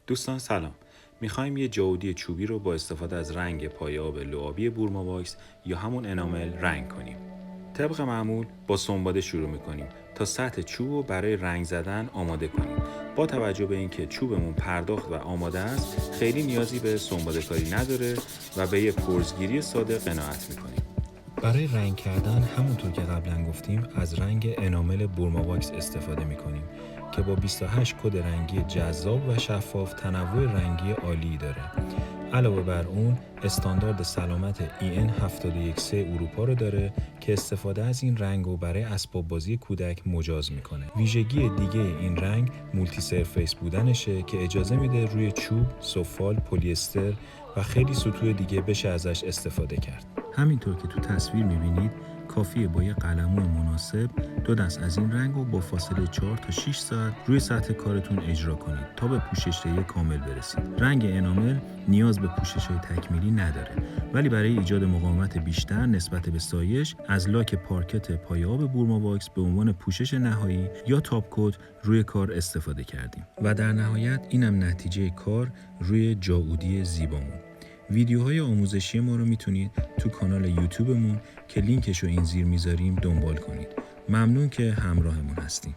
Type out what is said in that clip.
دوستان سلام. میخوایم یه جاودی چوبی رو با استفاده از رنگ پایه‌آب لعابی بورما واکس یا همون انامل رنگ کنیم. طبق معمول با سنباده شروع میکنیم تا سطح چوب رو برای رنگ زدن آماده کنیم. با توجه به اینکه چوبمون پرداخت و آماده است، خیلی نیازی به سنباده کاری نداره و به یه پرزگیری ساده قناعت میکنیم. برای رنگ کردن همونطور که قبلا گفتیم از رنگ انامل بورما واکس استفاده میکنیم که با 28 کد رنگی جذاب و شفاف تنوع رنگی عالی داره. علاوه بر اون استاندارد سلامت EN 713 اروپا رو داره که استفاده از این رنگ رو برای اسباب بازی کودک مجاز میکنه. ویژگی دیگه این رنگ مولتی سرفیس بودنشه که اجازه میده روی چوب، سفال، پلی استر و خیلی سطوح دیگه بشه ازش استفاده کرد. همینطور که تو تصویر میبینید کافیه با یه قلمو مناسب 2 دست از این رنگ رو با فاصله 4 تا 6 ساعت روی سطح کارتون اجرا کنید تا به پوشش ریه کامل برسید. رنگ انامل نیاز به پوشش‌های تکمیلی نداره، ولی برای ایجاد مقاومت بیشتر نسبت به سایش از لاک پارکت پایه‌آب بورما واکس به عنوان پوشش نهایی یا تاپ کوت روی کار استفاده کردیم و در نهایت اینم نتیجه کار روی جاودی زیبامون. ویدیوهای آموزشی ما رو میتونید تو کانال یوتیوبمون که لینکش رو این زیر میذاریم دنبال کنید. ممنون که همراهمون هستیم.